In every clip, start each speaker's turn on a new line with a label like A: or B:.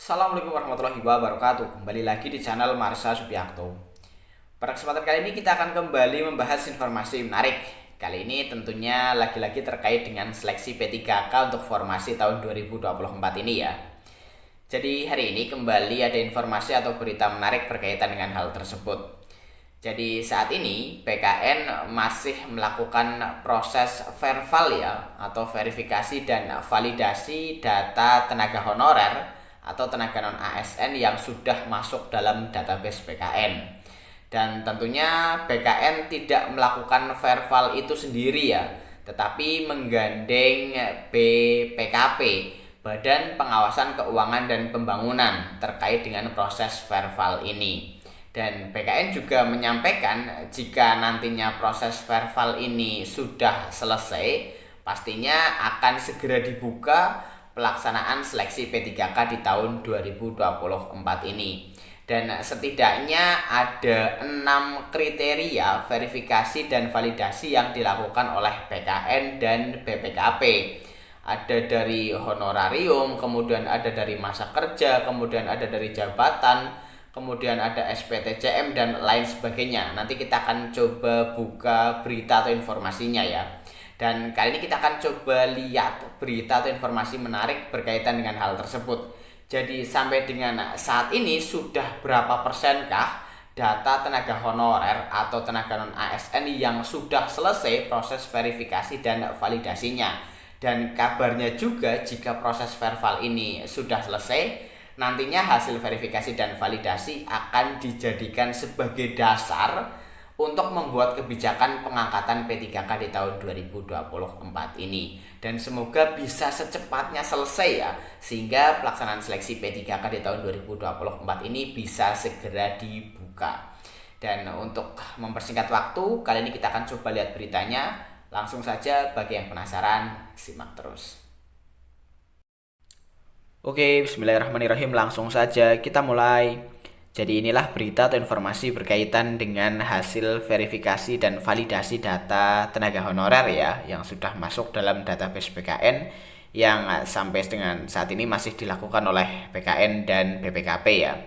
A: Assalamualaikum warahmatullahi wabarakatuh. Kembali lagi di channel Marsha Subiakto. Pada kesempatan kali ini kita akan kembali membahas informasi menarik. Kali ini tentunya lagi-lagi terkait dengan seleksi P3K untuk formasi tahun 2024 ini ya. Jadi hari ini kembali ada informasi atau berita menarik berkaitan dengan hal tersebut. Jadi saat ini PKN masih melakukan proses verval ya, atau verifikasi dan validasi data tenaga honorer atau tenaga non ASN yang sudah masuk dalam database PKN. Dan tentunya PKN tidak melakukan verval itu sendiri ya, tetapi menggandeng BPKP, Badan Pengawasan Keuangan dan Pembangunan, terkait dengan proses verval ini. Dan PKN juga menyampaikan jika nantinya proses verval ini sudah selesai, pastinya akan segera dibuka pelaksanaan seleksi P3K di tahun 2024 ini. Dan setidaknya ada 6 kriteria verifikasi dan validasi yang dilakukan oleh PKN dan BPKP. Ada dari honorarium, kemudian ada dari masa kerja, kemudian ada dari jabatan, kemudian ada SPTCM dan lain sebagainya. Nanti kita akan coba buka berita atau informasinya ya. Dan kali ini kita akan coba lihat berita atau informasi menarik berkaitan dengan hal tersebut. Jadi sampai dengan saat ini sudah berapa persenkah data tenaga honorer atau tenaga non ASN yang sudah selesai proses verifikasi dan validasinya. Dan kabarnya juga jika proses verval ini sudah selesai, nantinya hasil verifikasi dan validasi akan dijadikan sebagai dasar untuk membuat kebijakan pengangkatan P3K di tahun 2024 ini. Dan semoga bisa secepatnya selesai ya, sehingga pelaksanaan seleksi P3K di tahun 2024 ini bisa segera dibuka. Dan untuk mempersingkat waktu, kali ini kita akan coba lihat beritanya. Langsung saja, bagi yang penasaran, simak terus. Oke, bismillahirrahmanirrahim, langsung saja kita mulai. Jadi inilah berita atau informasi berkaitan dengan hasil verifikasi dan validasi data tenaga honorer ya, yang sudah masuk dalam database PKN yang sampai dengan saat ini masih dilakukan oleh PKN dan BPKP ya.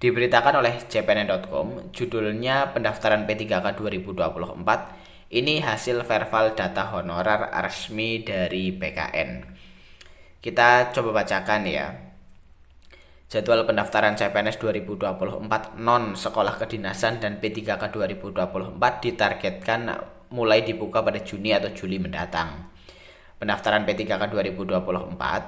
A: Diberitakan oleh cpn.com, judulnya pendaftaran P3K 2024, ini hasil verval data honorer resmi dari PKN. Kita coba bacakan ya. Jadwal pendaftaran CPNS 2024 non sekolah kedinasan dan P3K 2024 ditargetkan mulai dibuka pada Juni atau Juli mendatang. Pendaftaran P3K 2024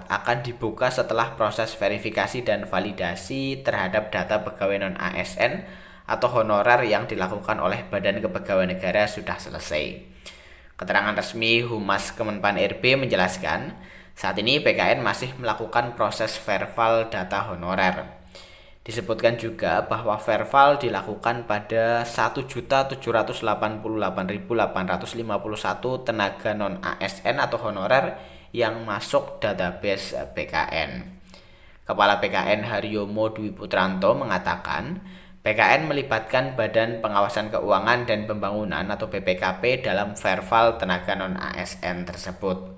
A: akan dibuka setelah proses verifikasi dan validasi terhadap data pegawai non ASN atau honorer yang dilakukan oleh Badan Kepegawaian Negara sudah selesai. Keterangan resmi Humas Kemenpan RB menjelaskan, saat ini PKN masih melakukan proses verval data honorer. Disebutkan juga bahwa verval dilakukan pada 1.788.851 tenaga non-ASN atau honorer yang masuk database PKN. Kepala PKN Haryomo Dwi Putranto mengatakan, PKN melibatkan Badan Pengawasan Keuangan dan Pembangunan atau BPKP dalam verval tenaga non-ASN tersebut.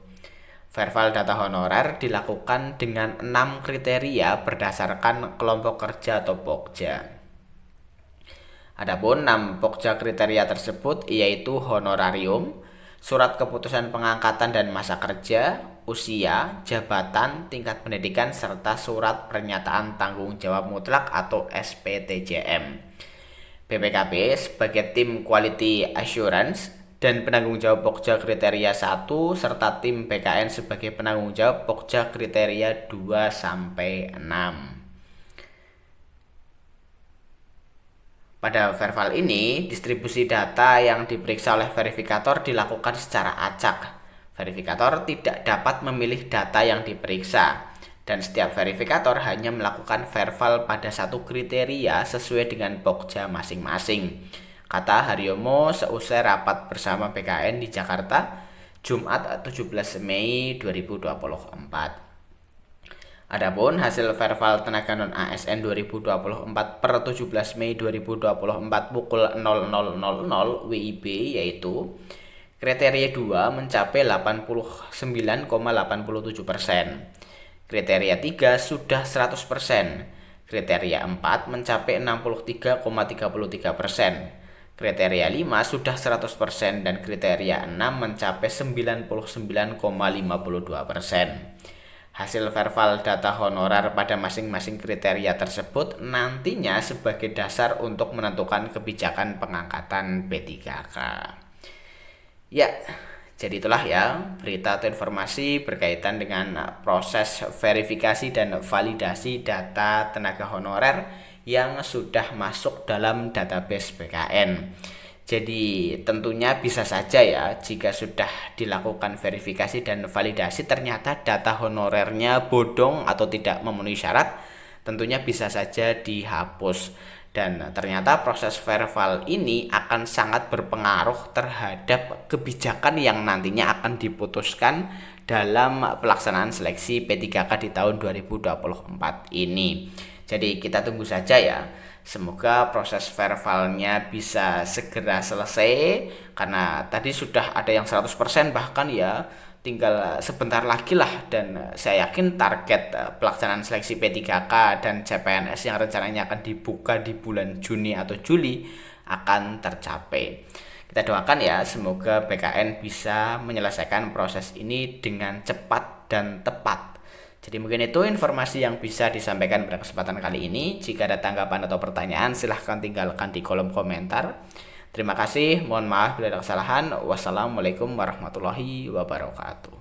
A: Verval data honorer dilakukan dengan 6 kriteria berdasarkan kelompok kerja atau Pokja. Adapun 6 Pokja kriteria tersebut yaitu honorarium, surat keputusan pengangkatan dan masa kerja, usia, jabatan, tingkat pendidikan, serta surat pernyataan tanggung jawab mutlak atau SPTJM. BPKP sebagai tim Quality Assurance dan penanggung jawab Pokja kriteria 1 serta tim PKN sebagai penanggung jawab Pokja kriteria 2-6. Pada verval ini, distribusi data yang diperiksa oleh verifikator dilakukan secara acak. Verifikator tidak dapat memilih data yang diperiksa, dan setiap verifikator hanya melakukan verval pada satu kriteria sesuai dengan Pokja masing-masing, kata Haryomo seusai rapat bersama PKN di Jakarta, Jumat 17 Mei 2024. Adapun hasil verval tenaga non ASN 2024 per 17 Mei 2024 pukul 00.00 WIB yaitu kriteria 2 mencapai 89,87%. Kriteria 3 sudah 100%. Kriteria 4 mencapai 63,33%. Kriteria 5 sudah 100% dan kriteria 6 mencapai 99,52%. Hasil verbal data honorer pada masing-masing kriteria tersebut nantinya sebagai dasar untuk menentukan kebijakan pengangkatan P3K. Ya, jadi itulah ya berita atau informasi berkaitan dengan proses verifikasi dan validasi data tenaga honorer yang sudah masuk dalam database BKN. Jadi tentunya bisa saja ya jika sudah dilakukan verifikasi dan validasi ternyata data honorernya bodong atau tidak memenuhi syarat, tentunya bisa saja dihapus. Dan ternyata proses verbal ini akan sangat berpengaruh terhadap kebijakan yang nantinya akan diputuskan dalam pelaksanaan seleksi P3K di tahun 2024 ini. Jadi kita tunggu saja ya. Semoga proses verbalnya bisa segera selesai karena tadi sudah ada yang 100% bahkan ya tinggal sebentar lagi lah, dan saya yakin target pelaksanaan seleksi P3K dan CPNS yang rencananya akan dibuka di bulan Juni atau Juli akan tercapai. Kita doakan ya semoga BKN bisa menyelesaikan proses ini dengan cepat dan tepat. Jadi mungkin itu informasi yang bisa disampaikan pada kesempatan kali ini. Jika ada tanggapan atau pertanyaan silahkan tinggalkan di kolom komentar. Terima kasih, mohon maaf bila ada kesalahan. Wassalamualaikum warahmatullahi wabarakatuh.